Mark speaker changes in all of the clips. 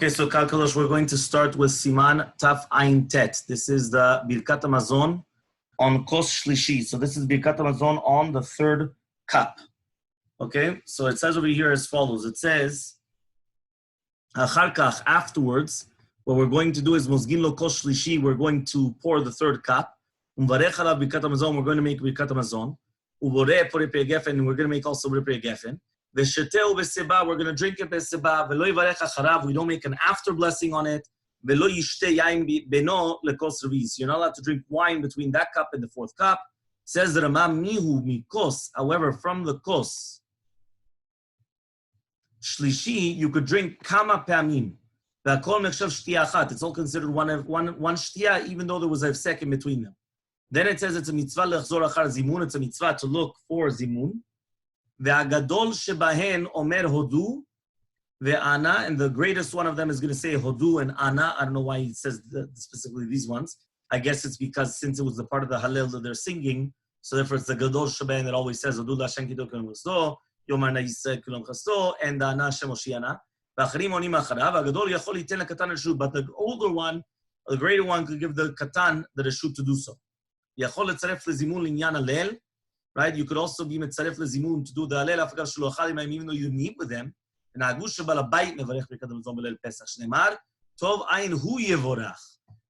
Speaker 1: Okay, so Kalkalosh, we're going to start with Siman Taf Ain Tet. This is the Birkat Hamazon on Kos Shlishi. So this is Birkat Hamazon on the third cup. Okay, so it says over here as follows. It says, Achar kach, afterwards, what we're going to do is Mozgin lo Kos Shlishi, we're going to pour the third cup. Umvarech alav Birkat Hamazon, we're going to make Birkat Hamazon. Uboreh pore pe gefen, we're going to make also pore pe gefen. V'sheteu b'seba, we're going to drink it b'seba. V'lo yivarech acharav, we don't make an after blessing on it. V'lo yishteh yain beno lekos revis. You're not allowed to drink wine between that cup and the fourth cup. Says the Rama, mihu mikos. However, from the kos shlishi, you could drink kama pamim. V'akol nechshav shtiya achat. It's all considered one shtiya, even though there was a second between them. Then it says it's a mitzvah lechzor achar zimun. It's a mitzvah to look for zimun. Ve'agadol shebahen omer hodu ve'ana, and the greatest one of them is going to say hodu and ana. I don't know why he says specifically these ones. I guess it's because since it was the part of the Hallel that they're singing, so therefore it's the gadol shebahen that always says hodu l'Hashem kidol kulam chasto, yomar na'yisrael kulam chasto, and the ana Hashem oshiana. V'acharim onim acharav. Agadol yachol yiten lekatan reshut, but the older one, the greater one, could give the katan the reshut to do so. Yachol letzaref lezimun linyan Hallel. Right? You could also be mitzaref lezimun to do the Hallel after shelo achal imayim, even though you meet with them. And agus shebal habayit mevarech birkat hamazon b'leil Pesach. Shneimar tov ayin hu yevorach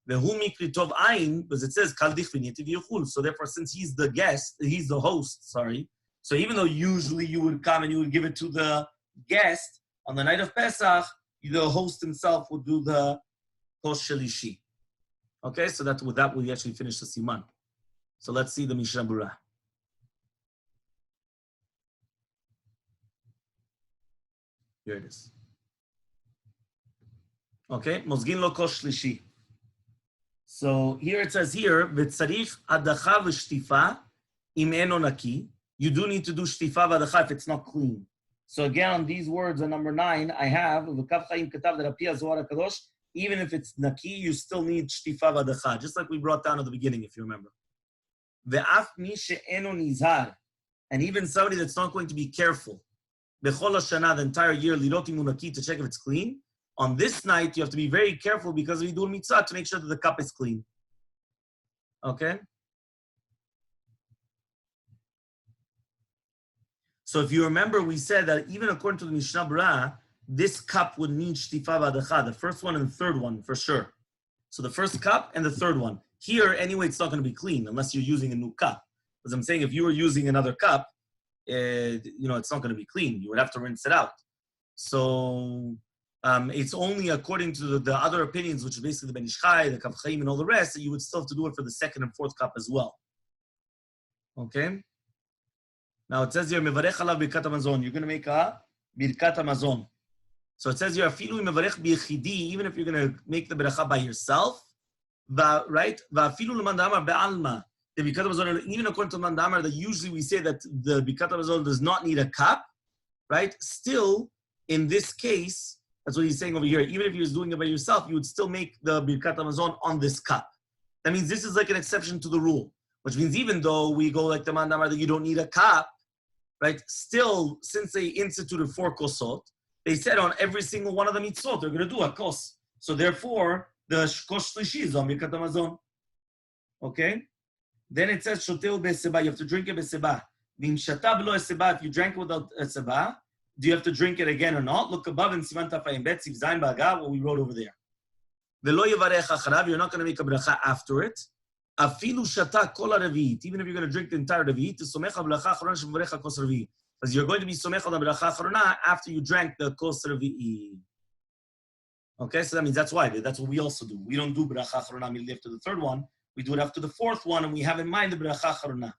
Speaker 1: vehu mikri tov ayin, because it says kal dichvin yetiv yechul. So therefore, since he's the guest, he's the host. Sorry. So even though usually you would come and you would give it to the guest on the night of Pesach, the host himself would do the kos shelishi. Okay, so that with that we actually finish the siman. So let's see the Mishna Berurah. Here it is. Okay, Mozgin lo kos shlishi. So here it says here, v'tzarich adacha v'shtifa im eno naki. You do need to do shtifa v'adacha if it's not clean. So again, on these words on number 9, I have v'kav chaim katav d'Rapi Zohar HaKadosh. Even if it's naki, you still need shtifa v'adacha, just like we brought down at the beginning, if you remember. Ve'af mi she'eno nizhar, and even somebody that's not going to be careful. Bechol Hashana, the entire year, lirot imunaki, to check if it's clean. On this night, you have to be very careful because we do mitzvah to make sure that the cup is clean. Okay? So if you remember, we said that even according to the Mishna Berurah, this cup would need shtifa v'adacha, the first one and the third one for sure. So the first cup and the third one. Here, anyway, it's not going to be clean unless you're using a new cup. Because I'm saying if you were using another cup, it's not going to be clean. You would have to rinse it out. So it's only according to the other opinions, which is basically the Ben Ish Chai, the Kav Chaim, and all the rest, that you would still have to do it for the second and fourth cup as well. Okay? Now it says here, Mevarech alav Birkat Hamazon. You're going to make a Birkat Hamazon. So it says here, Afilu mevarech b'yechidi, even if you're going to make the beracha by yourself, right? Va'afilu l'man da'amar be'alma. The Birkat Hamazon, even according to Man Damar, that usually we say that the Birkat Hamazon does not need a cup, right? Still, in this case, that's what he's saying over here. Even if he was doing it by yourself, you would still make the Birkat Hamazon on this cup. That means this is like an exception to the rule, which means even though we go like the Man Damar that you don't need a cup, right? Still, since they instituted 4 kosot, they said on every single one of the mitzvot, they're going to do a kos. So therefore, the kos shlishi is on Birkat Hamazon. Okay? Then it says, Shoteu b'seba, you have to drink it b'seba. V'im shata b'lo eseba, if you drank it without eseba, do you have to drink it again or not? Look above in Siman Tafayim Bet, Siv Zayin Ba'agav, what we wrote over there. V'lo yevarech acharav, you're not going to make a bracha after it. Afilu shata kol ha'revi'it, even if you're going to drink the entire revi'it, to somech ha'bracha acharona shemevarech ha'kos revi'it. Because you're going to be somech on the bracha acharona after you drank the kos revi'it. Okay, so that means that's why. That's what we also do. We don't do bracha acharona immediately after the third one. We do it after the fourth one, and we have in mind the bracha acharona.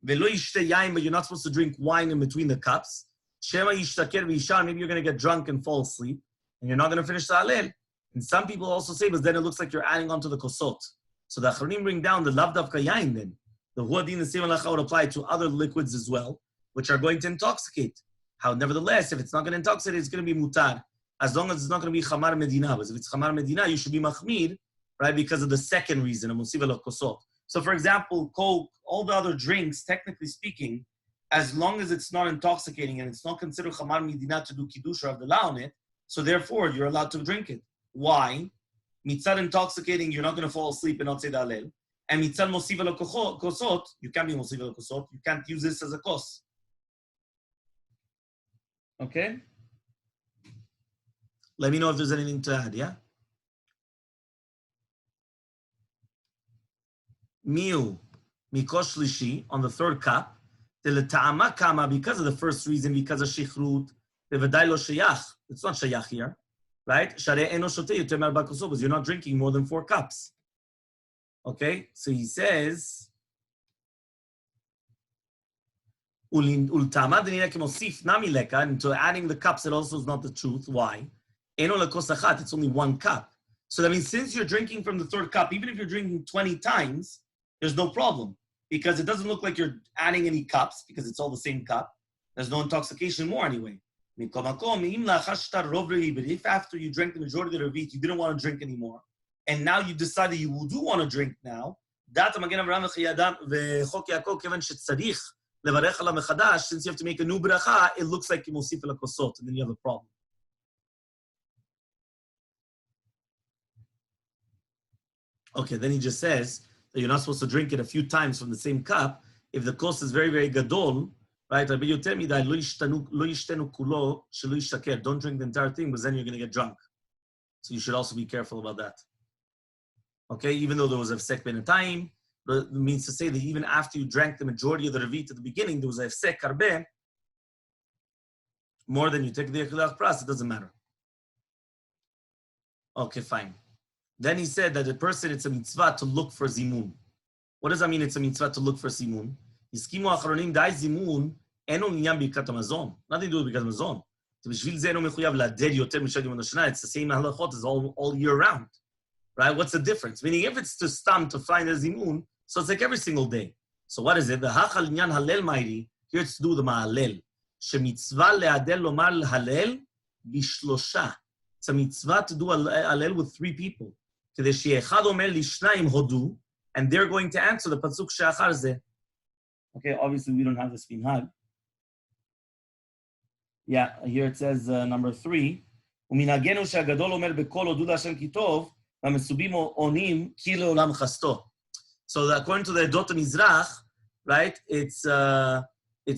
Speaker 1: Velo yishteh yain, but you're not supposed to drink wine in between the cups. Shema yishtaker v'yishan, maybe you're going to get drunk and fall asleep, and you're not going to finish the Hallel. And some people also say, but then it looks like you're adding on to the kosot. So the Achronim bring down the lav davka yain then. The huadin, the same halacha would apply to other liquids as well, which are going to intoxicate. How, nevertheless, if it's not going to intoxicate, it's going to be mutar. As long as it's not going to be chamar medina. Because if it's chamar medina, you should be machmir, right, because of the second reason, a musiva lo kosot. So, for example, Coke, all the other drinks, technically speaking, as long as it's not intoxicating and it's not considered chamar medina to do kiddush or avdala on it, So therefore, you're allowed to drink it. Why? Mitzad intoxicating, you're not going to fall asleep and not say the Hallel. And mitzad mosiv al kosot, you can't be mosiv al kosot. You can't use this as a kos. Okay? Let me know if there's anything to add, yeah? Miu, mikosh lishi, on the third cup, teleta'ama kama, because of the first reason, because of shichrut, bevadai lo sheyach. It's not sheyach here, right? Sharei eno shoteh yoter me'arba kosot, because you're not drinking more than 4 cups. Okay? So he says, ultama denina kemosif nami leka, and to adding the cups, it also is not the truth. Why? Eno lekos achat, it's only 1 cup. So that means since you're drinking from the third cup, even if you're drinking 20 times, there's no problem because it doesn't look like you're adding any cups because it's all the same cup. There's no intoxication more anyway. But if after you drank the majority of the Revit, you didn't want to drink anymore, and now you decided you do want to drink now, since you have to make a new bracha, it looks like mosif el kosot, and then you have a problem. Okay, then he just says that you're not supposed to drink it a few times from the same cup. If the cost is very, very gadol, right? Rabbi you tell me that lo yishtenu kulo shelo yishaker. Don't drink the entire thing, but then you're going to get drunk. So you should also be careful about that. Okay, even though there was a hefsek ben time, but it means to say that even after you drank the majority of the revit at the beginning, there was a hefsek harbe, more than you take the yechilach pras, it doesn't matter. Okay, fine. Then he said that the person, it's a mitzvah to look for zimun. What does that mean, it's a mitzvah to look for zimun? Hiskimu achronim dai zimun eno minyan birkat hamazon. Nothing to do with birkat hamazon. It's the same halachot as all year round. Right? What's the difference? Meaning if it's to stam to find a zimun, so it's like every single day. So what is it? The hachal inyan halel ma'iri, here it's to do with the ma'alel. Shemitzvah le'adel lomar halel bishlosha. It's a mitzvah to do Hallel with 3 people. And they're going to answer the pasuk she'achar zeh. Okay, obviously we don't have this minhag. Yeah, here it says number 3. ומנהגנו שהגדול אומר בקול הודו להשם כי טוב, והמסובים עונים כי לעולם חסדו. So according to the Edot Mizrach, right, it's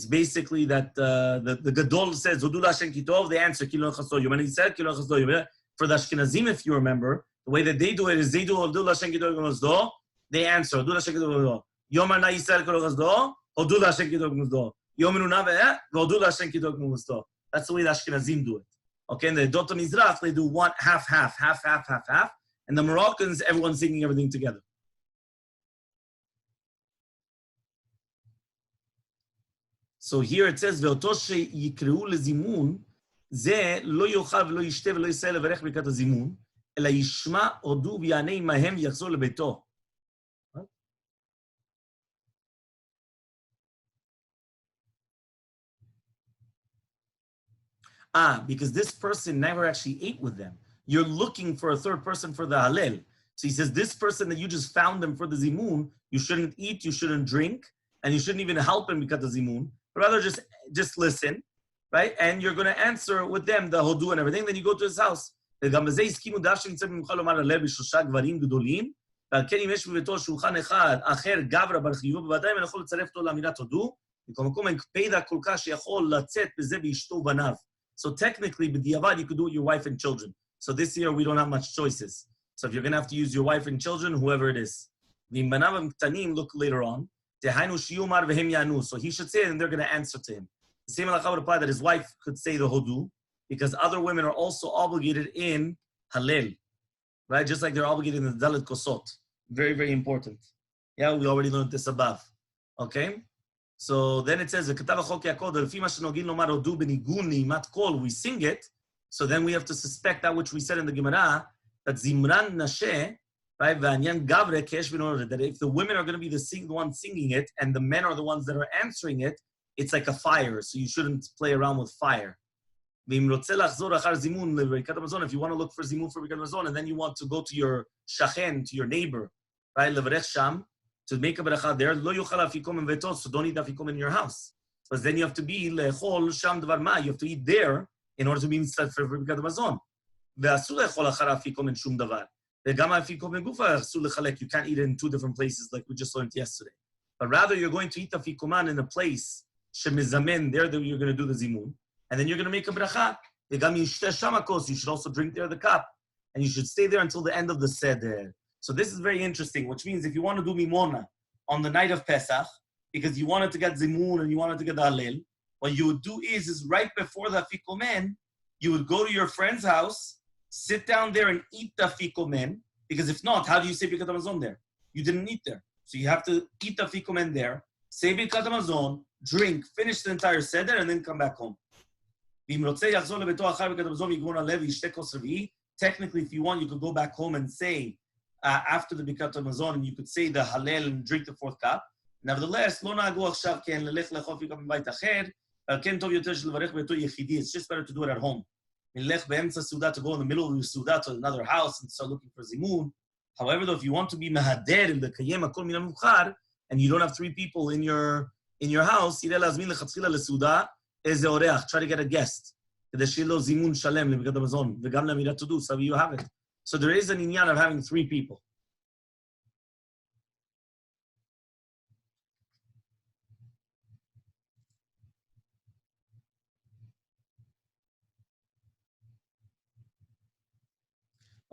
Speaker 1: basically that the Gadol says, Hudu Hashem Kitov, they answer, Kilo Chasto. Yomen Yisrael, Kilo Chasto. For the Ashkenazim, if you remember, the way that they do it is they do Hudu Hashem Kitov Chasto, they answer, Hudu Hashem Kitov Chasto. Yomen Yisrael, Kilo Chasto, Hudu Hashem Kitov Chasto. Yomen Unave, Hudu Hashem Kitov Chasto. That's the way the Ashkenazim do it. Okay, and the Edot Mizrach, they do one half. And the Moroccans, everyone's singing everything together. So here it says, "Ve'oto sheyikreu lezimun, ze lo yochal ve'lo yishte ve'lo yisrael levarech birkat hazimun, ela yishma odu v'yanei mahem v'yachzor lebeito." Because this person never actually ate with them. You're looking for a third person for the Hallel. So he says, this person that you just found them for the zimun, you shouldn't eat, you shouldn't drink, and you shouldn't even help him because of zimun. Rather just listen, right? And you're going to answer with them the hodu and everything. Then you go to his house. So technically, b'diavad, you could do it with your wife and children. So this year, we don't have much choices. So if you're going to have to use your wife and children, whoever it is. Look later on. So he should say it and they're going to answer to him. The same halakha would apply that his wife could say the hodu because other women are also obligated in Hallel, right? Just like they're obligated in the Dalet Kosot. Very, very important. Yeah, we already learned this above. Okay? So then it says, we sing it. So then we have to suspect that which we said in the Gemara, that Zimran Nashe, right? That if the women are going to be the ones singing it and the men are the ones that are answering it, it's like a fire. So you shouldn't play around with fire. If you want to look for zimun for Birkat Hamazon, and then you want to go to your shachen, to your neighbor, right? To make a bracha there, so don't eat afikom in your house. Because then you have to be lechol sham dvar ma. You have to eat there in order to be mitzvah for Birkat Hamazon. ואסור לאכול אחר האפיקומן שום דבר. וגם האפיקומן גופה אסור לחלק. You can't eat it in two different places like we just learned yesterday. But rather, you're going to eat the afikoman in a place shemizamen, there that you're going to do the zimun, and then you're going to make a bracha. וגם ישתה שם הכוס, you should also drink there the cup, and you should stay there until the end of the seder. So this is very interesting, which means if you want to do mimona on the night of Pesach, because you wanted to get zimun and you wanted to get the Hallel, what you would do is right before the afikomen, you would go to your friend's house, sit down there and eat the afikomen, because if not, how do you say Birkat Hamazon there? You didn't eat there. So you have to eat the afikomen there, say Birkat Hamazon, drink, finish the entire seder, and then come back home. Technically, if you want, you could go back home and say, after the Birkat Hamazon, and you could say the Hallel and drink the fourth cup. Nevertheless, it's just better to do it at home. To go in the middle of the Suda to another house and start looking for Zimun. However, though, if you want to be Mahader in the Kayem Akol Min HaMukhar, and you don't have three people in your house, try to get a guest. So there is an inyan of having three people.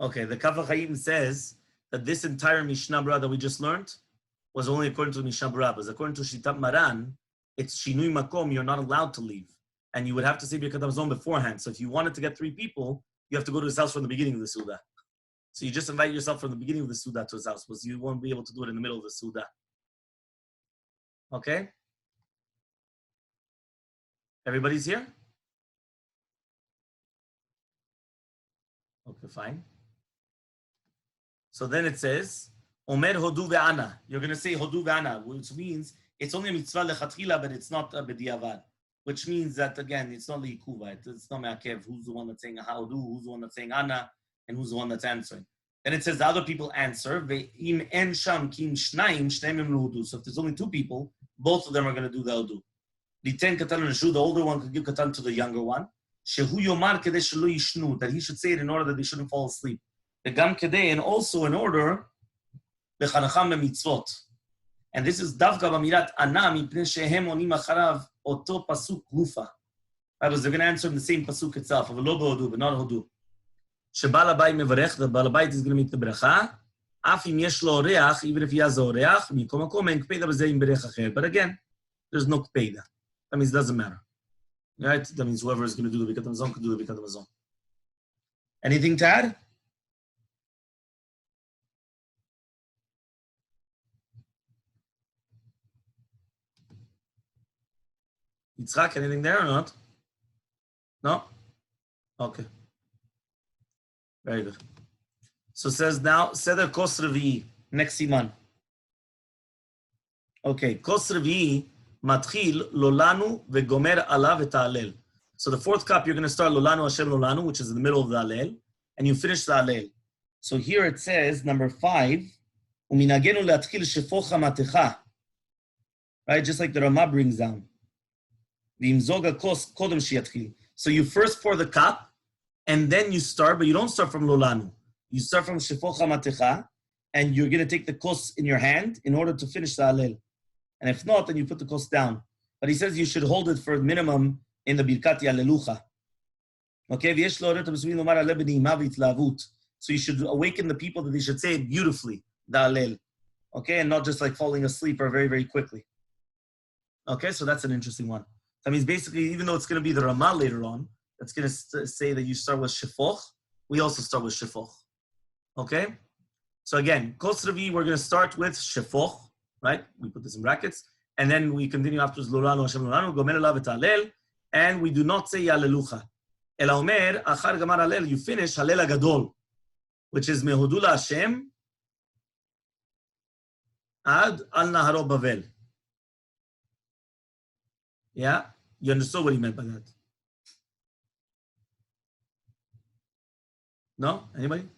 Speaker 1: Okay, the Kaf HaChaim says that this entire Mishnah Berurah that we just learned was only according to the Mishnah Berurah. But according to Shitat Maran, it's Shinui Makom, you're not allowed to leave. And you would have to say Birkat Hamazon beforehand. So if you wanted to get three people, you have to go to his house from the beginning of the Suda. So you just invite yourself from the beginning of the Suda to his house, because you won't be able to do it in the middle of the Suda. Okay? Everybody's here? Okay, fine. So then it says, Omer Hodu ve'ana. You're going to say Hodu ve'ana, which means it's only a mitzvah lechatchila, but it's not a b'diavad. Which means that, again, it's not liikuva. It's not me'akev. Who's the one that's saying Hodu, who's the one that's saying ana, and who's the one that's answering. Then it says the other people answer. Ve'im en sham kim shnayim, shneim im l'hudu. So if there's only two people, both of them are going to do the Hodu. Liten katan l'shu, the older one could give katan to the younger one. Shehu yomar kedei shelo yishnu, that he should say it in order that they shouldn't fall asleep. V'gam kedei, and also in order, v'chanacham b'mitzvot. And this is davka b'mirat ana, mipnei shehem onim acharav oto pasuk gufa. Because they're going to answer in the same pasuk itself, of lo b'hodu, but not hodu. Shebal habayit mevarech, the bal habayit is going to make the bracha. Af im yesh lo oreach, even if he has a oreach, mikom hakom en kpeida b'zeh im berech acher. But again, there's no kpeida. That means it doesn't matter. Right? That means whoever is going to do the Birkat Hamazon can do the Birkat Hamazon. Anything to add? Yitzhak, anything there or not? No? Okay. Very good. So it says now, Seder Kos Revi'i, next Siman. Okay, Kos Revi'i, Matchil, Lolanu, Vegomer Alav et Hallel. So the fourth cup, you're going to start Lolanu Hashem Lolanu, which is in the middle of the Hallel, and you finish the Hallel. So here it says, number 5, Uminagenu le'atchil shefocha matecha. Right, just like the Ramah brings down. V'imzoga kos kodem shiatchil. So you first pour the cup, and then you start, but you don't start from Lolanu. You start from shefocha matecha, and you're going to take the kos in your hand in order to finish the Hallel. And if not, then you put the kos down. But he says you should hold it for minimum in the Birkat Yalelucha. Okay? So you should awaken the people that they should say it beautifully, the Hallel. Okay? And not just like falling asleep or very, very quickly. Okay? So that's an interesting one. That means basically, even though it's going to be the Ramah later on, that's going to say that you start with Shefoch, we also start with Shefoch. Okay? So again, Kos Revi'i, we're going to start with Shefoch. Right? We put this in brackets. And then we continue afterwards, Lolanu, Hashem Lolanu, Gomer Elav et Hallel, and we do not say Yalelucha. Ela Omer, Achar Gamar Hallel, you finish Hallel HaGadol, which is Mehudu Hashem, Ad Al Naharo Bavel. Yeah? You understood what he meant by that? No? Anybody?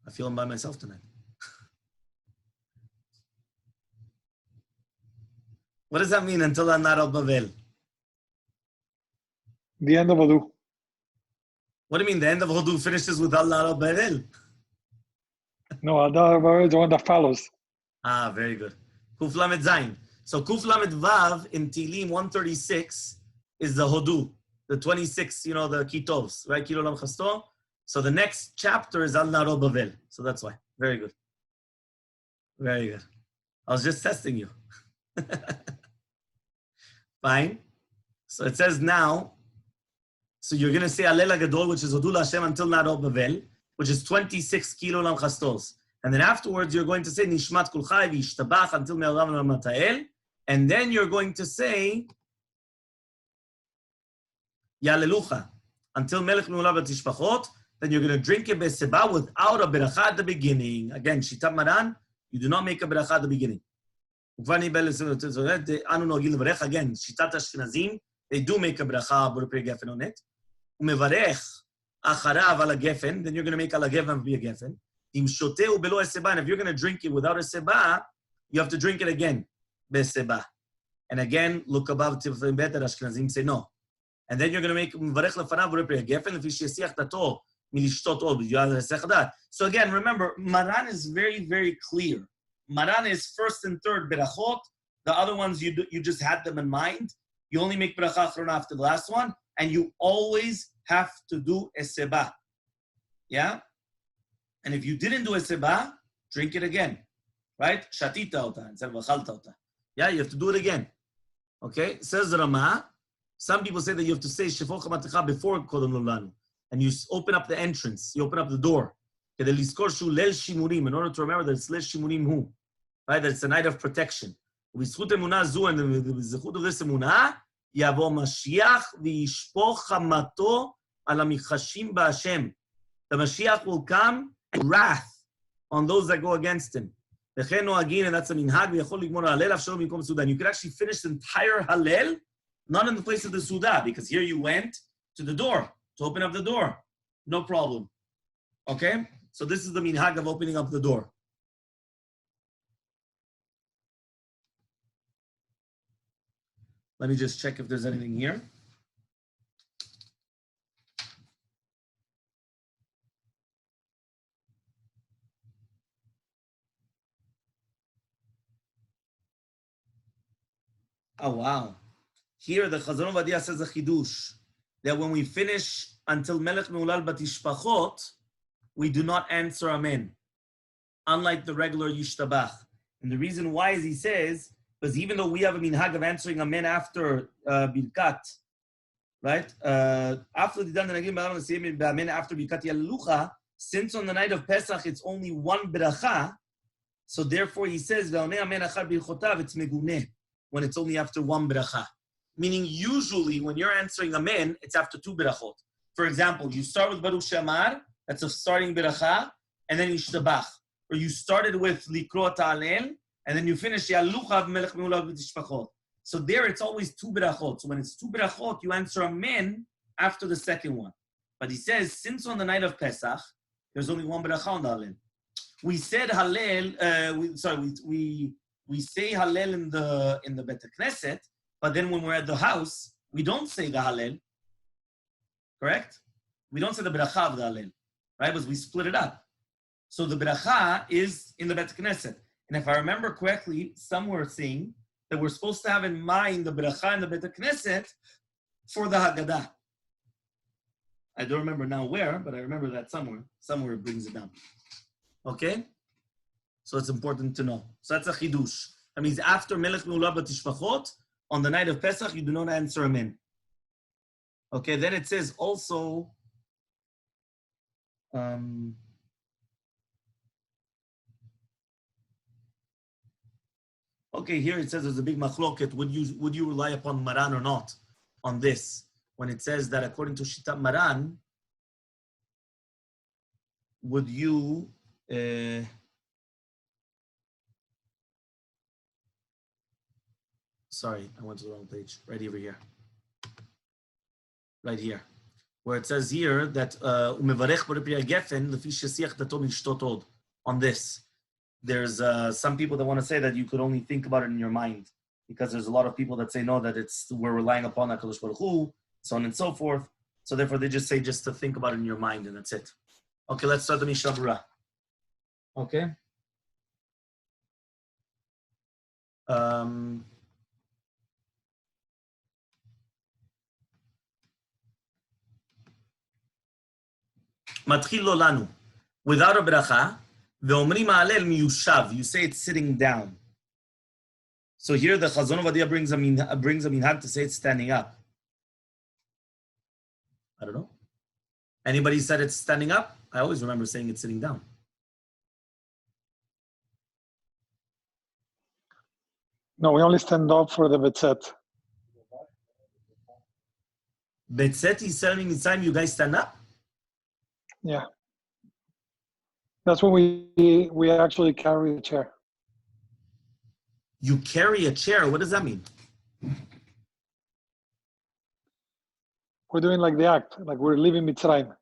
Speaker 1: I feel I'm by myself tonight. What does that mean until Anar al Bavel?
Speaker 2: The end of Adu.
Speaker 1: What do you mean the end of Hudu finishes with Anar al Bavel?
Speaker 2: No, Adar is the one that follows.
Speaker 1: Ah, very good. Kuf Lamed Zayin. So Kuf Lamed Vav in Tilim 136 is the Hudu, the 26, the Kitovs, right? Kilo Lam Chasto. So the next chapter is Al Naro Bavel. So that's why. Very good. Very good. I was just testing you. Fine. So it says now, so you're going to say Alel Gadol, which is Hudu Hashem until Naro Bavel, which is 26 Kilo Lam Chastos. And then afterwards, you're going to say Nishmat Kul Chai V'Yishtabach until Me'olam Matael. And then you're going to say Yalelucha until Melech Me'olam Tishpachot. Then you're going to drink it Beseba without a beracha at the beginning. Again, Shitat Maran, you do not make a beracha at the beginning. Again, Shitat Ashkenazim, they do make a beracha Borei Gefen on it. Umevarech Acharav ala Gefen, then you're going to make ala Gefen be a Gefen. And if you're going to drink it without a seba, you have to drink it again, beseba. And again, look above Tiflim Bet that Ashkenazim say no. And then you're going to make Mvarech lefanav v'repri gefen lefi sheyasiach dato milishtot od b'yad ha'sechdat. So again, remember, Maran is very, very clear. Maran is first and third berachot. The other ones you just had them in mind. You only make beracha achrona after the last one, and you always have to do a seba. Yeah. And if you didn't do a seba, drink it again, right? Shatita ota instead of achalta ota. Yeah, you have to do it again. Okay, says Rama. Some people say that you have to say Shefot Chamaticha before Kodem Lulanu. And you open up the entrance, you open up the door. In order to remember that it's Lel Shimurim Hu, right? That it's a night of protection. V'zchut emunah zu, and the zechut of this emunah, Yavo Mashiach v'yishpoch chamato ala michashim ba'Hashem. The Mashiach will come wrath on those that go against him. And that's a minhag. You could actually finish the entire Hallel, not in the place of the Suda, because here you went to the door, to open up the door. No problem. Okay? So this is the minhag of opening up the door. Let me just check if there's anything here. Oh, wow. Here, the Chazon Ovadia says a chidush, that when we finish until Melech Meulal Batishpachot, we do not answer Amen, unlike the regular Yishtabach. And the reason why is he says, because even though we have a minhag of answering Amen after Birkat, right? After the Dan Amen after Birkat Yalelucha, since on the night of Pesach it's only one bracha, so therefore he says, Ve'oneh Amen achar birchotav, it's meguneh, when it's only after one bracha. Meaning usually when you're answering Amen, it's after two brachot. For example, you start with Baruch Shamar, that's a starting bracha, and then Yishtabach. Or you started with Likro Ta'alel, and then you finish Yaluchav Melech Meulav B'Tishpachot. So there it's always two brachot. So when it's two brachot, you answer Amen after the second one. But he says, since on the night of Pesach, there's only one bracha on the Hallel. We said Hallel, we say Hallel in the Bet Knesset, but then when we're at the house, we don't say the Hallel. Correct? We don't say the bracha of the Hallel, right? Because we split it up. So the bracha is in the Bet Knesset. And if I remember correctly, some were saying that we're supposed to have in mind the bracha in the Bet Knesset for the Haggadah. I don't remember now where, but I remember that somewhere it brings it down. Okay? So it's important to know. So that's a chidush. That means after Melech Meulav Batishpachot, on the night of Pesach, you do not answer Amen. Okay, then it says also, okay, here it says there's a big machloket. Would you rely upon Maran or not on this? When it says that according to Shitat Maran, would you sorry, I went to the wrong page. Right over here. Right here. Where it says here that Umevarech Borei Gefen lefi sheyasiach dato milishtot od. On this. There's some people that want to say that you could only think about it in your mind. because there's a lot of people that say no, that we're relying upon HaKadosh Baruch Hu, so on and so forth. So therefore, they just say just to think about it in your mind, and that's it. Okay, let's start the Mishnah Berurah. Okay. Matchil lo lanu. Without a bracha, ve'omrim ha'alel miyushav. You say it's sitting down. So here the Chazon Ovadia brings a minhag to say it's standing up. I don't know. Anybody said it's standing up? I always remember saying it's sitting down.
Speaker 2: No, we only stand up for the betzet.
Speaker 1: Betzet Yisrael Mitzrayim, you guys stand up?
Speaker 2: Yeah. That's when we actually carry a chair.
Speaker 1: You carry a chair. What does that mean?
Speaker 2: We're doing like the act, like we're leaving Mitzrayim.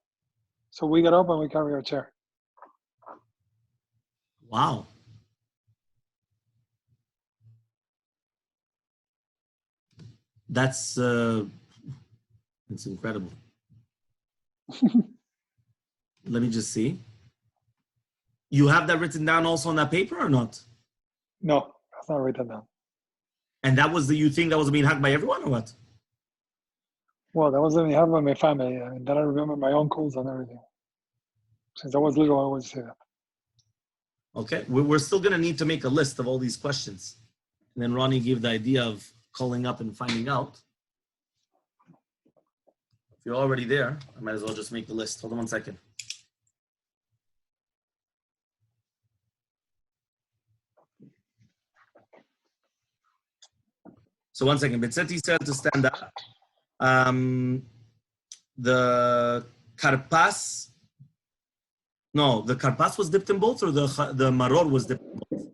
Speaker 2: So we get up and we carry our chair.
Speaker 1: Wow. That's incredible. Let me just see. You have that written down also on that paper or not?
Speaker 2: No, that's not written down.
Speaker 1: And that was you think that was being hacked by everyone or what?
Speaker 2: Well, that was only happened by my family. I mean, then I remember my uncles and everything. Since I was little, I always say that.
Speaker 1: Okay, we're still going to need to make a list of all these questions. And then Ronnie gave the idea of calling up and finding out. If you're already there, I might as well just make the list. Hold on 1 second. So 1 second. Betzeti said to stand up. The karpas. No, the karpas was dipped in both, or the maror was dipped in both?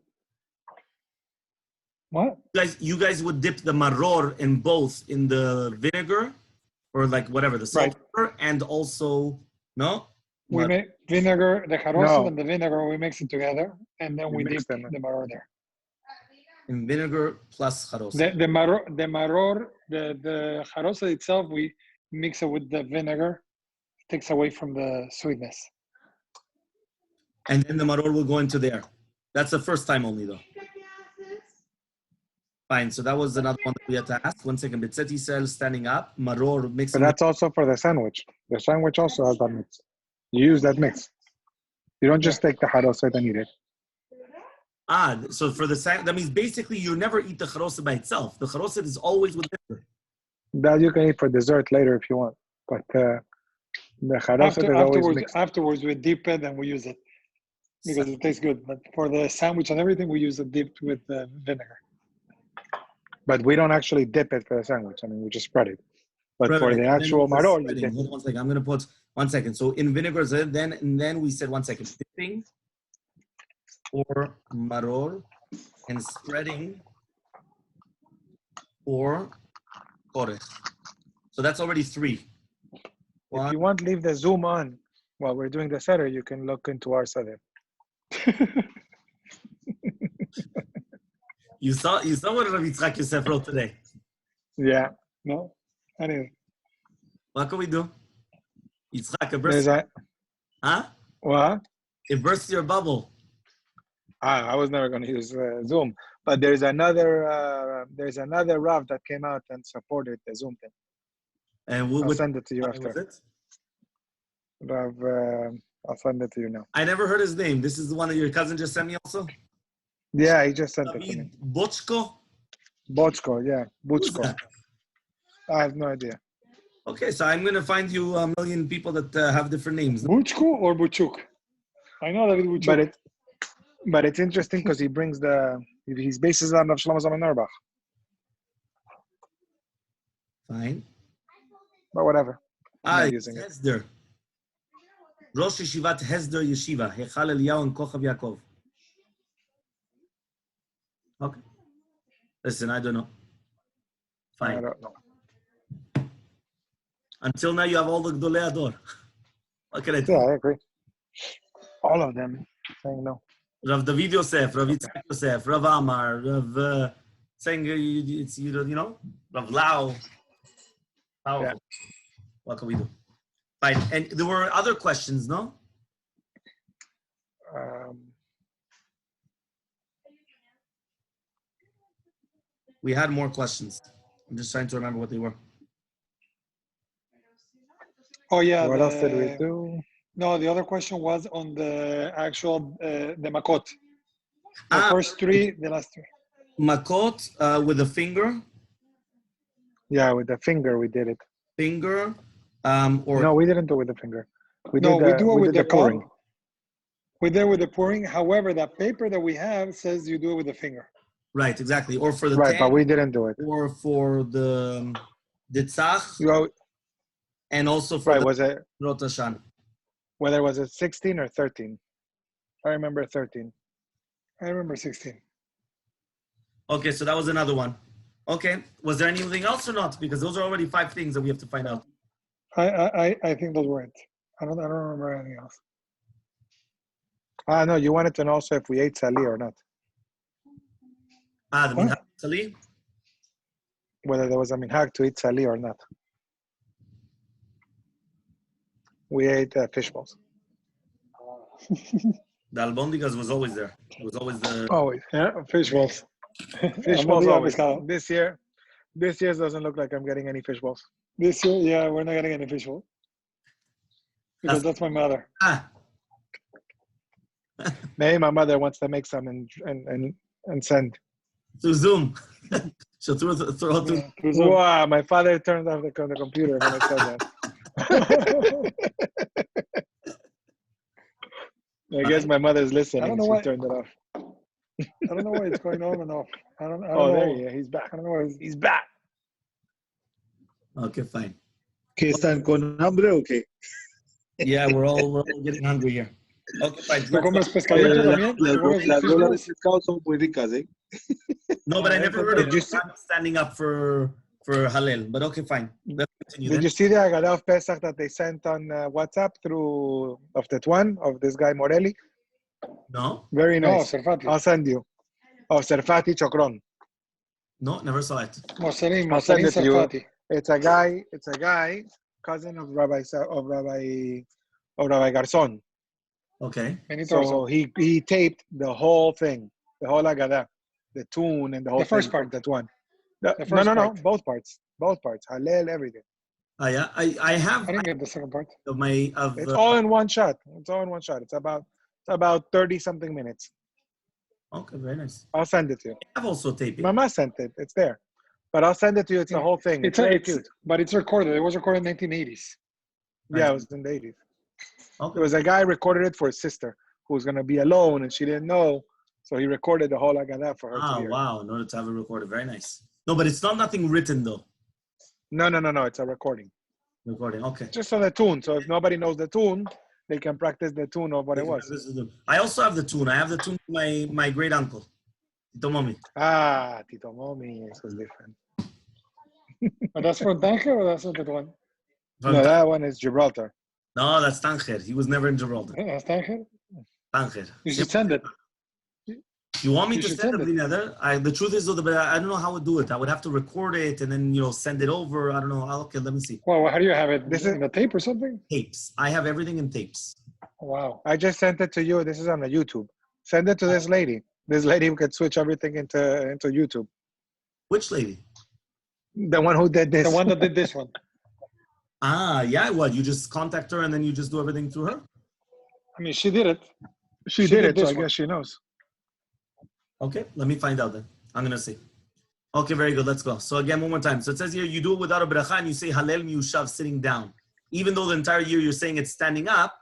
Speaker 2: What?
Speaker 1: You guys would dip the maror in both, in the vinegar, or like whatever, the salt, right, and also, no?
Speaker 2: We make vinegar, the charosot and the vinegar, we mix it together, and then we dip the maror there.
Speaker 1: In vinegar plus charosot.
Speaker 2: The maror, the charosot itself, we mix it with the vinegar. It takes away from the sweetness.
Speaker 1: And then the maror will go into there. That's the first time only, though. Fine. So that was another one that we had to ask. 1 second. Betzeti cells standing up. Maror mixing.
Speaker 3: But that's also for the sandwich. The sandwich also has that mix. You use that mix. You don't just take the charosot and eat it.
Speaker 1: So for the sandwich, that means basically you never eat the charosot by itself. The charosot is always with vinegar.
Speaker 3: That you can eat for dessert later if you want. But the charosot is always mixed.
Speaker 2: Afterwards, we dip it and we use it because it tastes good. But for the sandwich and everything, we use it dipped with vinegar.
Speaker 3: But we don't actually dip it for the sandwich. I mean, we just spread it. But for the actual maror, you dip.
Speaker 1: Hold on 1 second. I'm going to put 1 second. So in vinegar, then we said 1 second. Dipping for maror and spreading for korech. So that's already 3.
Speaker 3: If you want, leave the Zoom on while we're doing the seder. You can look into our seder.
Speaker 1: You saw what Rav Yitzchak Yosef wrote today.
Speaker 3: Yeah. No. Anyway.
Speaker 1: What can we do? Yitzchak, it bursts. Huh?
Speaker 3: What?
Speaker 1: It bursts your bubble.
Speaker 3: I was never going to use Zoom, but there's another Rav that came out and supported the Zoom thing.
Speaker 1: And
Speaker 3: I'll send it to you after.
Speaker 1: Was it?
Speaker 3: Rav, I'll send it to you now.
Speaker 1: I never heard his name. This is the one that your cousin just sent me also?
Speaker 3: Yeah, he just sent it to me.
Speaker 1: Bochko?
Speaker 3: Bochko, yeah. Bochko. I have no idea.
Speaker 1: Okay, so I'm going to find you a million people that have different names.
Speaker 2: Bochko or Buchuk? I know David Buchuk.
Speaker 3: But it's interesting because he brings his bases on Rav Shlomo Zalman Auerbach.
Speaker 1: Fine.
Speaker 3: But whatever.
Speaker 1: It's Hesder. Rosh Yeshivat Hesder Yeshiva. Hechal Eliyahu and Kochav Yaakov. Okay. Listen, I don't know. Fine.
Speaker 3: I don't know.
Speaker 1: Until now, you have all the Gdolei Ador. What can I do?
Speaker 3: Yeah, I agree. All of them saying no.
Speaker 1: Rav David Yosef, Rav Yitzchak Yosef, Rav Amar, Rav saying it's Rav Lau. Powerful.
Speaker 3: Yeah.
Speaker 1: What can we do? Fine. And there were other questions, no? We had more questions. I'm just trying to remember what they were.
Speaker 2: Oh yeah.
Speaker 3: What else did we do?
Speaker 2: No, the other question was on the actual the makot. The first three, the last three.
Speaker 1: Makot with a finger.
Speaker 3: Yeah, with the finger we did it.
Speaker 1: Finger, or
Speaker 3: no, we didn't do it with the finger.
Speaker 2: We do it with the pouring. We did it with the pouring. However, that paper that we have says you do it with the finger.
Speaker 1: Right, exactly. Or for the
Speaker 3: right,
Speaker 1: ten,
Speaker 3: but we didn't do it.
Speaker 1: Or for the tzach, and also for the
Speaker 3: was it
Speaker 1: rotashan.
Speaker 3: Whether was it 16 or 13? I remember 13.
Speaker 2: I remember 16.
Speaker 1: Okay, so that was another one. Okay, was there anything else or not? Because those are already 5 things that we have to find out.
Speaker 2: I think those were it. I don't remember anything else.
Speaker 3: No, you wanted to know also if we ate sali or not.
Speaker 1: The minhag sali?
Speaker 3: Whether there was a minhag to eat sali or not. We ate fish balls.
Speaker 1: The albondigas was always there. It was always the...
Speaker 3: Always.
Speaker 2: Yeah, fish balls.
Speaker 3: Fish balls always. This year doesn't look like I'm getting any fish balls.
Speaker 2: This year, yeah, we're not getting any fish balls. Because that's my mother.
Speaker 3: Maybe my mother wants to make some and send.
Speaker 1: Through Zoom. She'll throw it through.
Speaker 3: Wow, my father turned off the computer when I said that. I guess my mother's listening.
Speaker 2: I don't know
Speaker 3: she
Speaker 2: why.
Speaker 3: Turned it off.
Speaker 2: I don't know why it's going on and off. I don't
Speaker 3: oh,
Speaker 2: know.
Speaker 3: there he is. He's back.
Speaker 2: I don't know why
Speaker 3: he's back.
Speaker 1: Okay, fine.
Speaker 4: ¿Qué están con hambre o qué?
Speaker 1: Yeah, we're all getting hungry here. Okay, fine.
Speaker 2: ¿Tú comes pescadito también?
Speaker 4: Las bolas de pescado son muy ricas, ¿eh?
Speaker 1: No, but I never heard of standing up for Hallel. But okay, fine. Let's continue.
Speaker 3: Did you see the Agadah of Pesach that they sent on WhatsApp through of that one of this guy Morelli?
Speaker 1: No.
Speaker 3: Very nice.
Speaker 2: No, Serfati.
Speaker 3: I'll send you. Oh, Serfati Chokron.
Speaker 1: No, never saw it.
Speaker 2: Moselim
Speaker 3: Serfati. It's a guy, cousin of Rabbi Garzon.
Speaker 1: Okay.
Speaker 3: So he taped the whole thing, the whole Agadah, the tune and the whole
Speaker 2: the first part.
Speaker 3: That one.
Speaker 2: No,
Speaker 3: both parts, Hallel, everything.
Speaker 1: Yeah, I have.
Speaker 2: I didn't get the second part.
Speaker 3: It's all in one shot. It's about 30 something minutes.
Speaker 1: Okay, very nice.
Speaker 3: I'll send it to you.
Speaker 1: I have also taped it.
Speaker 3: Mama sent it. It's there. But I'll send it to you. It's the whole thing. It's very cute.
Speaker 2: But it's recorded. It was recorded in 1980s.
Speaker 3: Yeah, it was in the 80s.
Speaker 1: Okay.
Speaker 3: There was a guy recorded it for his sister who was going to be alone and she didn't know. So he recorded the whole Agadah for her to hear.
Speaker 1: Wow. In order to have it recorded. Very nice. No, but it's not nothing written though.
Speaker 3: No. It's a recording.
Speaker 1: Recording, okay.
Speaker 3: Just on the tune. So if nobody knows the tune, they can practice the tune of what it was.
Speaker 1: I also have the tune. I have the tune from my great uncle, Tito Momi.
Speaker 3: Tito Momi. This was different.
Speaker 2: But that's from Tanger or that's not that one?
Speaker 3: No, that one is Gibraltar.
Speaker 1: No, that's Tanger. He was never in Gibraltar.
Speaker 2: That's Tanger?
Speaker 1: Tanger.
Speaker 2: You should send it.
Speaker 1: You want me to send it? The truth is, though, I don't know how to do it. I would have to record it and then, send it over. I don't know. Okay, let me see.
Speaker 2: Well, how do you have it? This is in the tape or something?
Speaker 1: Tapes. I have everything in tapes.
Speaker 2: Wow.
Speaker 3: I just sent it to you. This is on the YouTube. Send it to this lady. This lady who can switch everything into YouTube.
Speaker 1: Which lady?
Speaker 3: The one who did this.
Speaker 2: The one that did this one.
Speaker 1: Yeah. What? You just contact her and then you just do everything through her?
Speaker 2: I mean, she did it.
Speaker 3: She did it, so I guess she knows.
Speaker 1: Okay, let me find out then. I'm going to see. Okay, very good. Let's go. So again, one more time. So it says here, you do it without a bracha and you say Hallel miyushav sitting down. Even though the entire year you're saying it's standing up,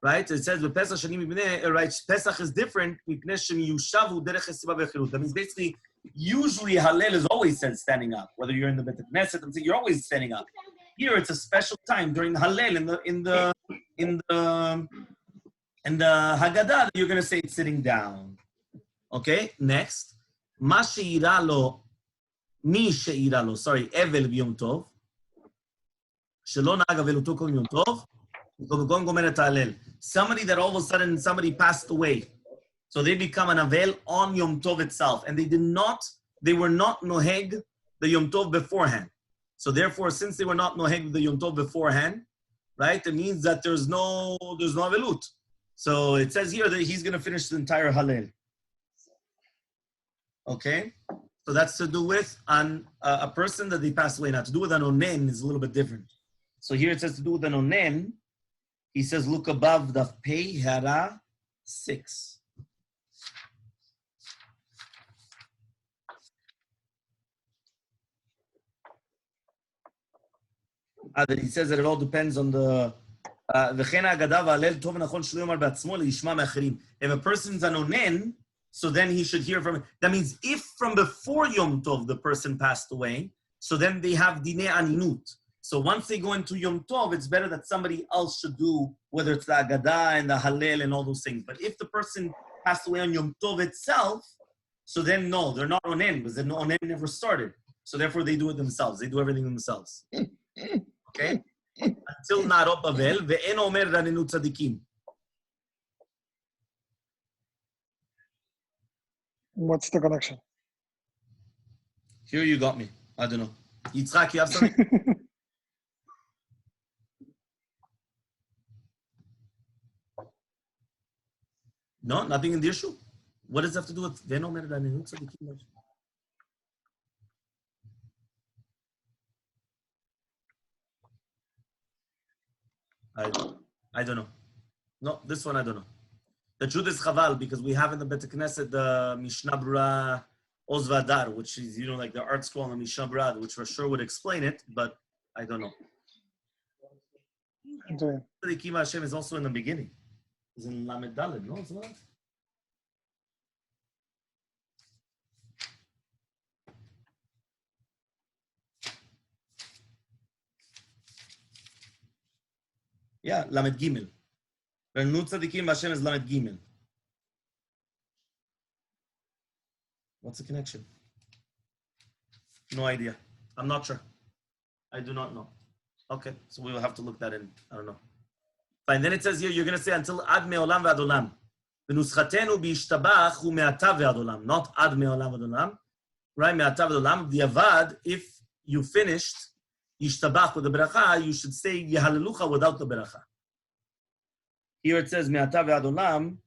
Speaker 1: right? It says with Pesach right? Pesach is different. That means basically, usually Hallel is always said standing up. Whether you're in the Beit Knesset, I'm saying you're always standing up. Here it's a special time during the Hallel in the Haggadah you're going to say it's sitting down. Okay, next. Mi she'ira lo, sorry, Evel b'yom tov. Shelo na'ag aveluto kol yom tov. V'kom gomer et hallel. Somebody that all of a sudden, somebody passed away. So they become an avel on Yom Tov itself. And they did not they were not noheg the Yom Tov beforehand. So therefore, since they were not noheg the Yom Tov beforehand, right, it means that there's no avelut. So it says here that he's going to finish the entire Hallel. Okay? So that's to do with a person that they passed away. Now, to do with an onen is a little bit different. So here it says to do with an onen. He says, look above the Pei Hara 6. That he says that it all depends on the if a person's an onen, so then he should hear from it. That means if from before Yom Tov the person passed away, so then they have dinei aninut. So once they go into Yom Tov, it's better that somebody else should do, whether it's the Agadah and the Hallel and all those things. But if the person passed away on Yom Tov itself, so then no, they're not onen, because the onen never started. So therefore they do it themselves. They do everything themselves. Okay? Until Narot Bavel, ve'en omer ranenu tzadikim.
Speaker 2: What's the connection?
Speaker 1: Here you got me. I don't know. Yitzhak, you have something? No, nothing in the issue. What does it have to do with ve'en omer ranenu tzadikim? I don't know. No, this one I don't know. The truth is chaval, because we have in the Bet Knesset the Mishna Berurah Oz Vadar, which is, like the art school on the Mishna Berurah, which for sure would explain it, but I don't know. The Kima Hashem is also in the beginning. It's in Lamed Daled, no? It's not? Yeah, Lamed Gimel. Renut Tzadikim Hashem is Lamed Gimel. What's the connection? No idea. I'm not sure. I do not know. Okay, so we will have to look that in. I don't know. Fine, then it says here, you're going to say until Ad Me'olam V'Ad Olam. V'nuschatenu b'ishtabach hu me'ata v'ad olam. Not Ad Me'olam V'Ad Olam. Right, me'ata v'ad olam. The Avad, if you finished Yishtabach with the beracha, you should say Yehalelucha without the beracha. Here it says Me'ata ve'ad olam.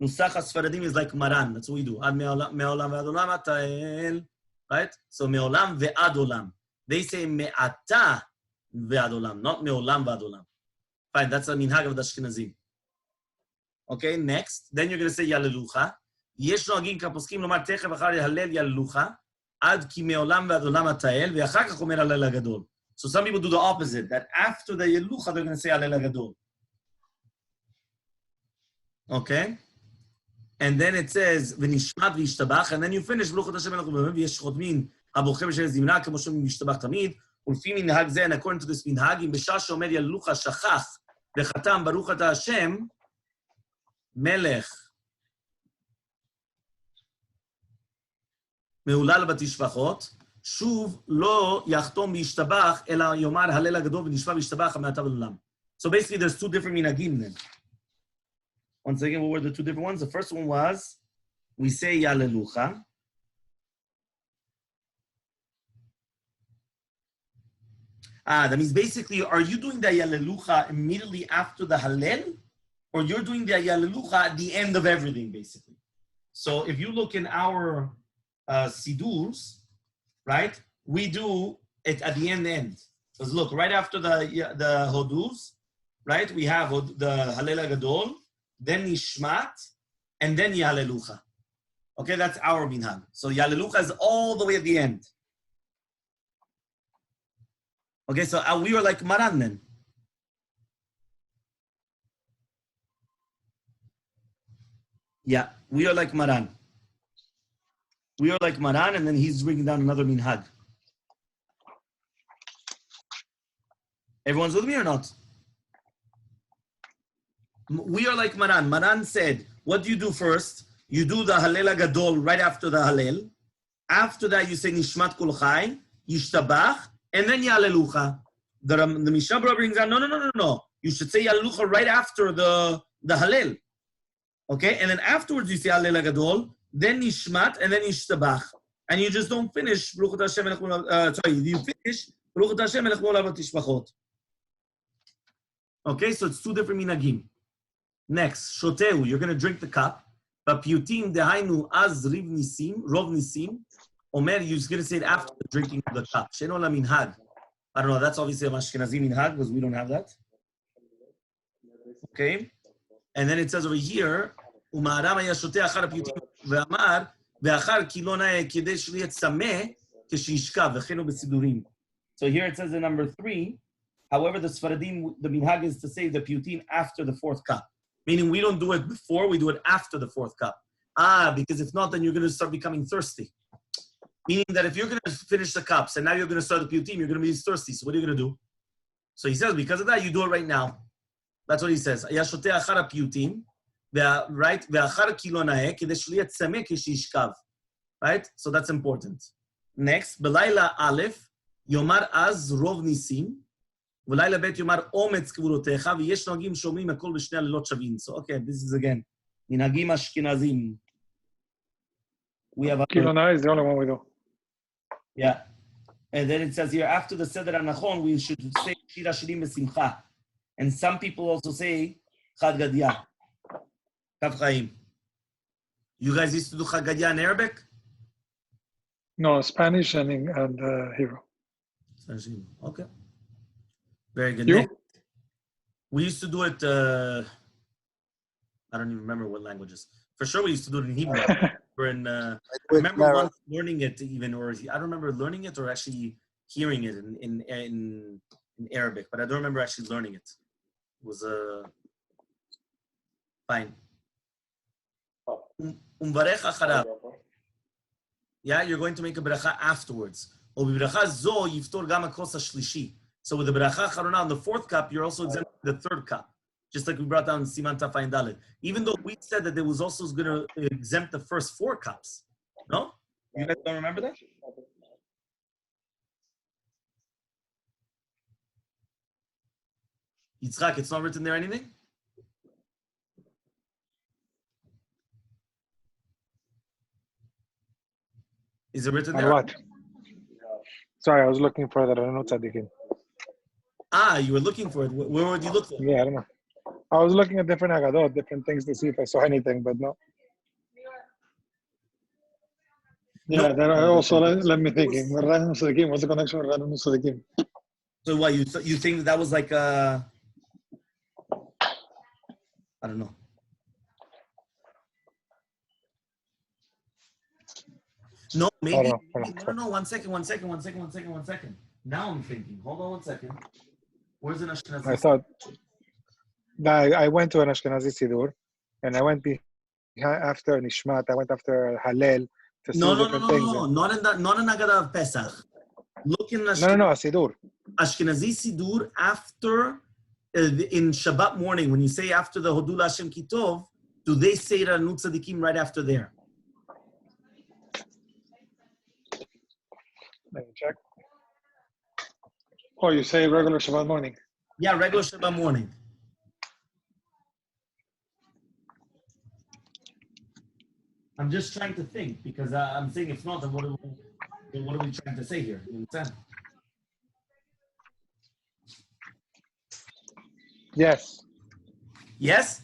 Speaker 1: Nusach HaSfaradim is like Maran. That's what we do. Ad me'olam ve'ad olam ata'el. Right? So Me'olam ve'ad olam. They say Me'ata ve'ad olam, not Me'olam ve'ad olam. Fine, that's a minhag of the Ashkenazim. Okay, next. Then you're going to say Yehalelucha. Yesh noagim kaposkim lomar techef achar Hallel Yehalelucha. Ad ki Me'olam ve'ad olam ata'el. Ve'achar kach omer Hallel HaGadol. So some people do the opposite, that after the Yelucha, they're going to say Hallel HaGadol. Okay? And then it says, V'nishmat v'yishtabach, and then you finish, Baruch Hashem Elokeinu v'yesh chotmin, abochem b'shem zimna, kemo shom v'yishtabach tamid, ulfi minhag zeh, and according to this minhag, im b'shah sheomer Yelucha shachach, v'chatam Baruch Ata Hashem, melech, me'ulal batishvachot, שוב לא יחתום וישתבח, אלא יאמר הלל הגדול ונשבע וישתבח המעתה ולעולם. So basically there's two different minhagim then. Once again, what were the two different ones? The first one was, we say Yehalelucha. That means basically, are you doing the Yehalelucha immediately after the Hallel? Or you're doing the Yehalelucha at the end of everything, basically? So if you look in our Sidurs, right? We do it at the end. Because look, right after the Hodus, right? We have the Hallel HaGadol, then Nishmat, and then Yehalelucha. Okay, that's our minhag. So Yehalelucha is all the way at the end. Okay, so we were like Maran then. Yeah, we are like Maran. We are like Maran, and then he's bringing down another minhag. Everyone's with me or not? We are like Maran. Maran said, what do you do first? You do the Hallel HaGadol right after the Hallel. After that, you say Nishmat Kol Chai, Yishtabach, and then Yehalelucha. The Mishnah Berurah brings down, no. You should say Yehalelucha right after the Hallel. Okay? And then afterwards, you say Hallel HaGadol, then Nishmat, and then Yishtabach. and you just don't finish, you finish, okay, so it's two different minagim. Next, shoteu, you're going to drink the cup. But piutim dehainu az riv nisim, rov nisim. Omer, you're just going to say it after the drinking of the cup. Sheno la minhag. I don't know, that's obviously a Ashkenazi minhag, because we don't have that. Okay? And then it says over here, ומהר"ם היה שותה אחר הפיוטים ואמר, ואחר כי לא נאה כדי שיהיה צמא כשישכב, וכן הוא בסידורים. So here it says in number 3, however, the Sfaradim, the minhag is to say the piutin after the 4th cup. Meaning we don't do it before, we do it after the 4th cup. Because if not, then you're going to start becoming thirsty. Meaning that if you're going to finish the cups and now you're going to start the piutim, you're going to be thirsty. So what are you going to do? So he says, because of that, you do it right now. That's what he says. היה שותה אחר הפיוטים, right? ואחר כי לא נאה, כדי שיהיה צמא כשישכב. Right? So that's important. Next, בלילה א', יאמר אז רוב ניסים, ולילה ב' יאמר אומץ קבורותיך, ויש נוהגים שאומרים הכל בשני הלילות שווים. So, okay, this is again, מנהגים אשכנזים. We have
Speaker 2: Kilona is the only one we do.
Speaker 1: Yeah. And then it says here, after the Seder HaNachon, we should say Shir HaShirim B'Simcha. And some people also say Chad Gadya. Kav Chaim. You guys used to do Chad Gadya in Arabic?
Speaker 2: No, Spanish and Hebrew.
Speaker 1: Okay. Very good.
Speaker 2: You?
Speaker 1: Next. We used to do it, I don't even remember what languages. For sure we used to do it in Hebrew. I remember once learning it even, or I don't remember learning it or actually hearing it in Arabic, but I don't remember actually learning it. It was fine. Yeah, you're going to make a bracha afterwards. So with the bracha charona on the 4th cup, you're also exempting the 3rd cup. Just like we brought down Siman Tafayin Dalet. Even though we said that there was also going to exempt the first 4 cups. No? You guys don't remember that? Yitzchak, it's not written there anything? Is it written there?
Speaker 3: What? Sorry, I was looking for that. I don't know tzaddikim.
Speaker 1: You were looking for it. Where would you look for it?
Speaker 3: Yeah, I don't know. I was looking at different Haggadot, different things to see if I saw anything, but no.
Speaker 2: Yeah, that also let me think. What's the connection with Radon Sadiqim?
Speaker 1: So what, you think that was like I don't know. No, maybe. No, one second. Now I'm thinking. Hold on 1 second. Where's an Ashkenazi?
Speaker 3: I thought I went to an Ashkenazi Sidur, and I went after Nishmat. I went after Hallel to see different things.
Speaker 1: No, not in Haggadah of Pesach. Look in
Speaker 3: No, Sidur.
Speaker 1: Ashkenazi Sidur after in Shabbat morning when you say after the Hodul Hashem Kitov, do they say Ranut Tzadikim right after there?
Speaker 3: Let me check.
Speaker 2: Oh, you say regular Shabbat morning?
Speaker 1: Yeah, regular Shabbat morning. I'm just trying to think because I'm saying if not, then what are we trying to say here? You understand?
Speaker 3: Yes.
Speaker 1: Yes?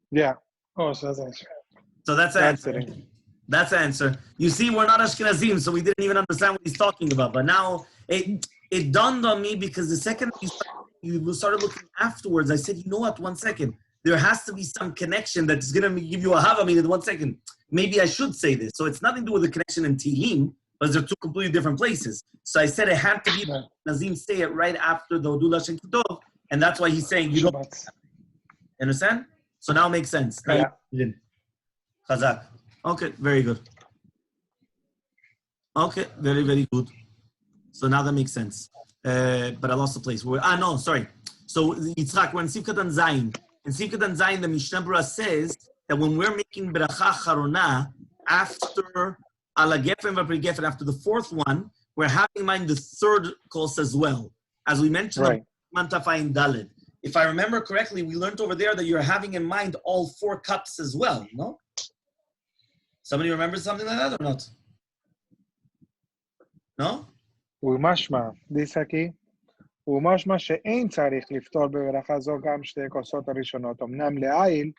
Speaker 3: Yeah.
Speaker 2: Oh, so that's the answer.
Speaker 1: So that's the answer. That's the answer. You see, we're not Ashkenazim, so we didn't even understand what he's talking about. But now it dawned on me because the second you started looking afterwards, I said, you know what, 1 second. There has to be some connection that's going to give you a hava meaning. 1 second. Maybe I should say this. So it's nothing to do with the connection in Tehillim, but they're two completely different places. So I said it had to be Nazim say it right after the Hodul Hashem Kitov, and that's why he's saying you don't. Understand? So now it makes sense.
Speaker 3: Yeah.
Speaker 1: Chazak. Okay, very good. Okay, very, very good. So now that makes sense. But I lost the place. No, sorry. So Yitzchak, we're in Sivkatan Zayin. In Sivkatan Zayin, the Mishnah Berurah says that when we're making bracha charona after ala gefen v'pri gefen, after the 4th one, we're having in mind the 3rd course as well. As we mentioned,
Speaker 3: right.
Speaker 1: Mantafayin Daled. If I remember correctly, we learned over there that you're having in mind all 4 cups as well, no? Somebody remembers something like that or not? No?
Speaker 3: ומשמע, dice aquí, ומשמע שאין צריך לפתור בברכה זו גם שתי כוסות הראשונות. אמנם לעיל,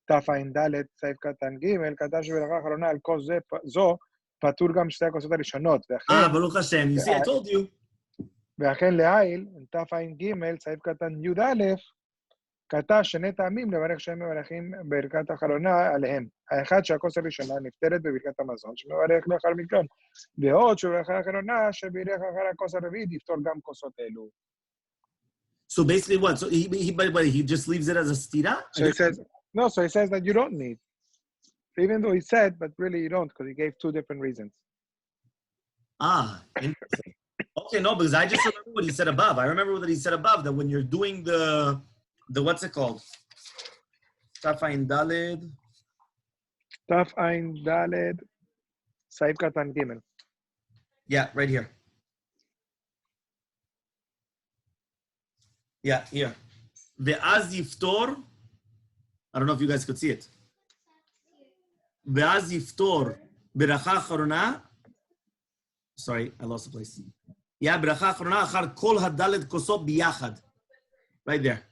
Speaker 3: תע"ד, סעיף קטן ג', כתב שברכה האחרונה על כוס זו, פטור גם שתי הכוסות הראשונות.
Speaker 1: Baruch Hashem. You see, I told you.
Speaker 3: ואכן לעיל, תע"ג, סעיף קטן י"א, כתב שני טעמים לברך שהם מברכים ברכת האחרונה עליהם. האחד שהכוס הראשונה נפטרת בברכת המזון, שמברך לאחר מכן, ועוד שבברכה האחרונה שבירך אחר הכוס הרביעית יפתור גם כוסות אלו.
Speaker 1: So basically what? So he just leaves it as a stira?
Speaker 3: So he says that you don't need. Even though he said, but really you don't, because he gave two different reasons.
Speaker 1: Interesting. Okay, no, because I just remember what he said above. I remember what he said above, that when you're doing the what's it called? Tafain Daled.
Speaker 3: Tafain Daled, Saif Katan Gimel.
Speaker 1: Yeah, right here. Yeah, here. Ve'az yiftor. I don't know if you guys could see it. Ve'az yiftor beracha acharona. Sorry, I lost the place. Yeah, beracha acharona achar kol hadaled kosot biyachad. Right there.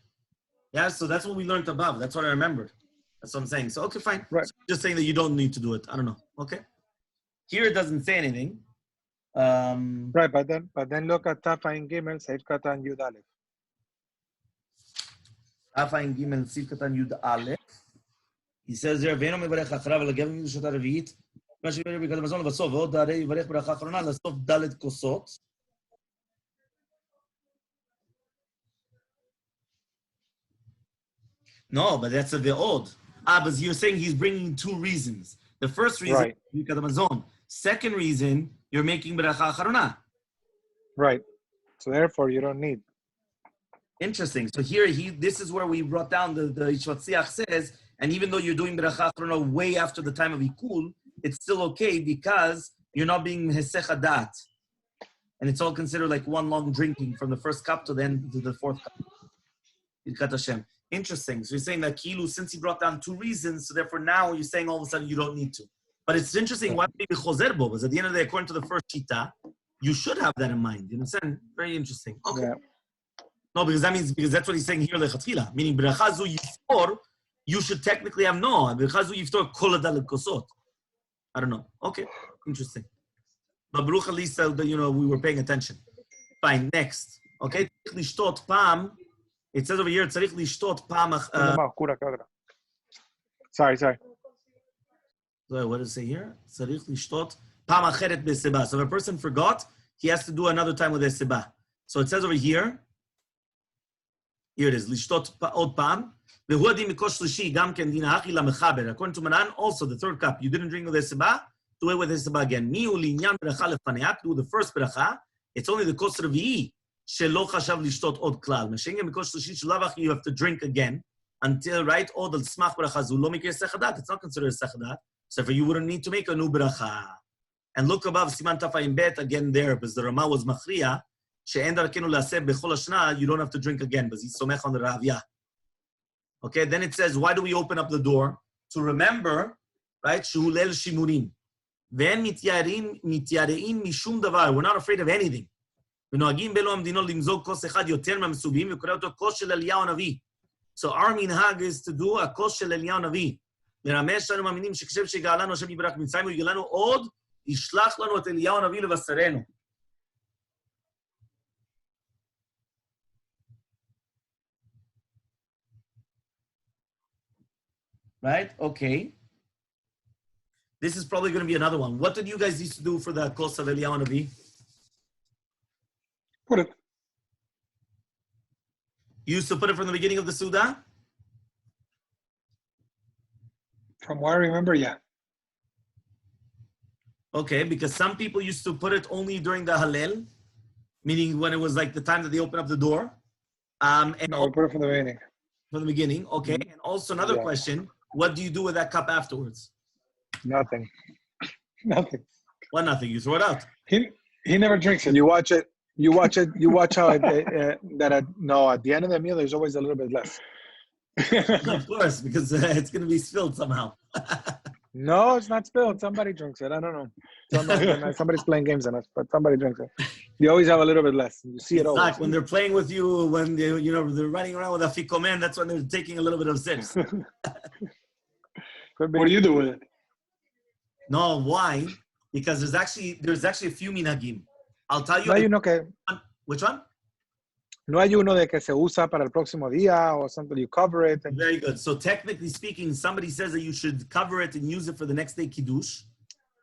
Speaker 1: Yeah, so that's what we learned above. That's what I remembered. That's what I'm saying. So, okay, fine.
Speaker 3: Right.
Speaker 1: So just saying that you don't need to do it. I don't know. Okay. Here it doesn't say anything.
Speaker 3: Right, but then look at Tafain Gimel, Saif Katan Yud Aleph.
Speaker 1: Tafain Gimel, Saif Katan Yud Aleph. He says there, "Ve'eno mevarech acharav l'gevim yidushat hareviyit." מה שיברר ברכת המזון לבסוף, ועוד הרי יברך ברכה אחרונה לסוף ד' כוסות. No, but that's a ve'od. But you're saying he's bringing two reasons. The first reason,
Speaker 3: Right.
Speaker 1: ברכת המזון. Second reason, you're making ברכה אחרונה.
Speaker 3: Right. So therefore, you don't need.
Speaker 1: Interesting. So here, this is where we brought down the Hilchot says, and even though you're doing beracha acharona way after the time of Ikul, it's still okay because you're not being hesech hadat. And it's all considered like one long drinking from the first cup to the end to the fourth cup. Birkat Hashem. Interesting. So you're saying that Kilu, since he brought down two reasons, so therefore now you're saying all of a sudden you don't need to. But it's interesting, why maybe chozer bo? Because at the end of the day, according to the first shita, you should have that in mind. You understand? Very interesting. Okay.
Speaker 3: Yeah.
Speaker 1: No, because that's what he's saying here, lechatchila. Meaning, beracha zu yiftor, you should technically have no. Beracha zu yiftor kol hadaled kosot. I don't know. Okay, interesting. But Baruch at least, we were paying attention. Fine, next. Okay, lishtot pam. It says over here, tzarich lishtot pam.
Speaker 3: Sorry.
Speaker 1: So what does it say here? Tzarich lishtot pam acheret beseba. So if a person forgot, he has to do another time with seba. So it says over here. Here it is. Lishtot od pam. Vehu adim mikosh shlishi gam ken din ha'achi lamechaber. According to Manan, also the third cup, you didn't drink with seba. Do it with seba again. Mi ulinyan beracha lefaneat. Do the first beracha. It's only the kos revi'i shelo chashav lishtot od klal. Meshengen mikosh shlishi shelav you have to drink again until right od al smach beracha zu lo mikir sechadat. It's not considered sechadat. So for you wouldn't need to make a new beracha. And look above Siman Tafayim Bet again there because the Rama was machriya. You don't have to drink again, but he's somech on the Ravya. Okay, then it says, why do we open up the door? To remember, right? Shuhulel shimurim. Ven mityarein mishum davar. We're not afraid of anything. So our minhag is to do a kos shel Eliyahu Navi. לרמז שלנו מאמינים שכשם שגאלנו השם יברך מצרים, הוא יגאלנו עוד, ישלח לנו את אליהו הנביא לבשרנו. Right? Okay. This is probably going to be another one. What did you guys used to do for the kos of Eliyahu Navi?
Speaker 2: Put it.
Speaker 1: You used to put it from the beginning of the Suda?
Speaker 2: From what I remember, yeah.
Speaker 1: Okay, because some people used to put it only during the Hallel, meaning when it was like the time that they open up the door. And
Speaker 2: No, we put it from the beginning.
Speaker 1: from the beginning. Okay. And also another question, what do you do with that cup afterwards?
Speaker 3: Nothing.
Speaker 2: Nothing.
Speaker 1: Well, nothing. You throw it out.
Speaker 2: He never drinks it.
Speaker 3: You watch it. You watch how at the end of the meal, there's always a little bit less.
Speaker 1: Of course, because it's going to be spilled somehow.
Speaker 3: No, it's not spilled. Somebody drinks it. I don't know. Somebody's playing games on us, but somebody drinks it. You always have a little bit less. You see it always.
Speaker 1: Like when they're playing with you, when they, they're running around with a fikomen, that's when they're taking a little bit of sips.
Speaker 3: Could be.
Speaker 2: What do you do with it?
Speaker 1: No, why? Because there's actually a few minhagim. I'll tell you.
Speaker 3: No hay uno que,
Speaker 1: Which one?
Speaker 3: no hay uno de que se usa para el próximo día or something. You cover it. And,
Speaker 1: Very good. So technically speaking, somebody says that you should cover it and use it for the next day kiddush.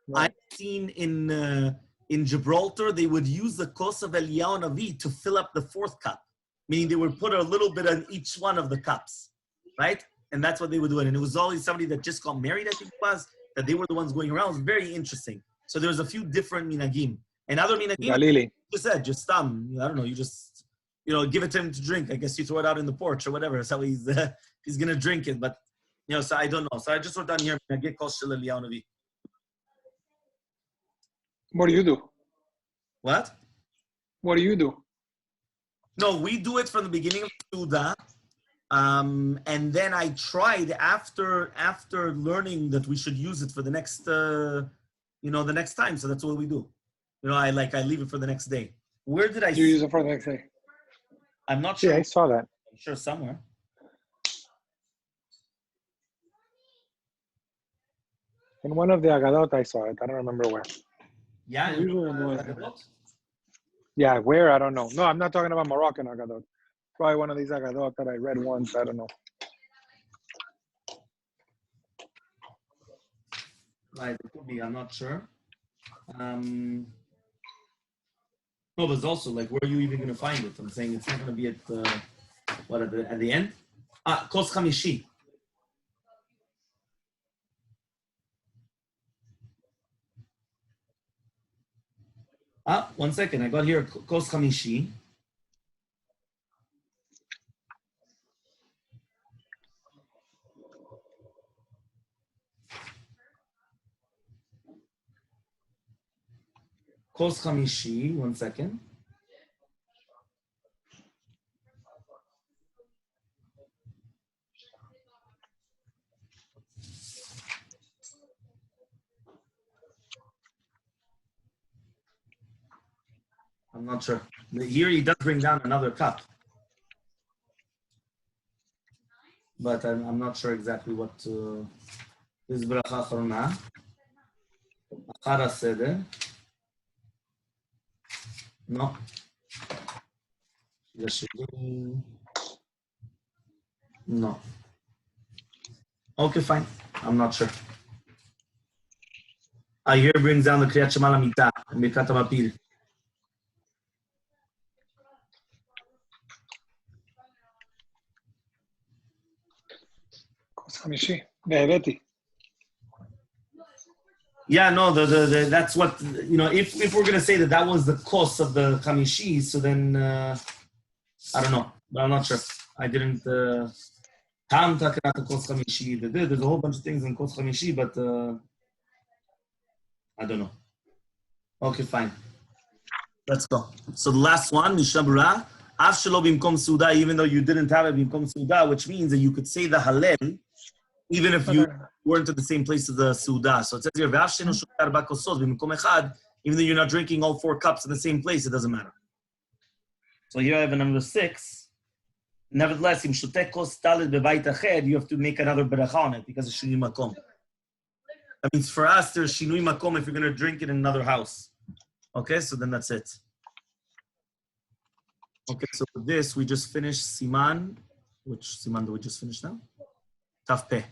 Speaker 3: Right.
Speaker 1: I've seen in Gibraltar, they would use the kos of Eliyahu Navi to fill up the fourth cup, meaning they would put a little bit on each one of the cups, right? And that's what they would do. And it was always somebody that just got married, I think it was, that they were the ones going around. It was very interesting. So there's a few different minhagim. And other minhagim,
Speaker 3: Galili.
Speaker 1: just said, just I don't know, you just, give it to him to drink. I guess you throw it out in the porch or whatever. That's how he's going to drink it. But, so I don't know. So I just wrote down here, get kos shel Eliyahu Navi.
Speaker 2: What do you do?
Speaker 1: What?
Speaker 2: What do you do?
Speaker 1: No, we do it from the beginning of Suda. And then I tried after learning that we should use it for the next, the next time. So that's what we do. I leave it for the next day. Where did I
Speaker 2: You use it for the next day.
Speaker 1: I'm not sure.
Speaker 3: Yeah, I saw that.
Speaker 1: I'm sure somewhere.
Speaker 3: In one of the Agadot, I saw it. I don't remember where.
Speaker 1: Yeah.
Speaker 2: Usually in the-
Speaker 3: Yeah, where? I don't know. No, I'm not talking about Moroccan Agadot. Probably one of these Agadot that I read once. I don't know.
Speaker 1: Right, it could be. I'm not sure. No, but it's also where are you even going to find it? I'm saying it's not going to be at the end. Kos Chamishi. One second. I got here Kos Chamishi. Kos Chamishi. 1 second. I'm not sure. Here he does bring down another cup. But I'm not sure exactly what this bracha achrona. Achar HaSeder. No. No. Okay, fine. I'm not sure. Here brings down the Kriyat Shema Lamita and Birkat HaMapil.
Speaker 2: Kos Chamishi. Be'ereti.
Speaker 1: Yeah, no, that's what, if we're going to say that was the cost of the Chamishi, so then, I don't know, but I'm not sure. I didn't, Tam Takrata Kos Chamishi, there's a whole bunch of things in Kos Chamishi, but I don't know. Okay, fine. Let's go. So the last one, Mishna Berurah, Av Shelo Bimkom Suda, even though you didn't have it Bimkom Suda, which means that you could say the Hallel, even if you weren't at the same place as the Suda. So it says here, V'av she'eno shoteh arba kosot b'mkom echad, even though you're not drinking all 4 cups in the same place, it doesn't matter. So here I have a number 6. Nevertheless, im shoteh kos talit b'bayit ached, you have to make another beracha on it because it's shinui makom. That means for us, there's shinui makom if you're going to drink it in another house. Okay, so then that's it. Okay, so with this, we just finished Siman. Which Siman do we just finish now? Taf Peh.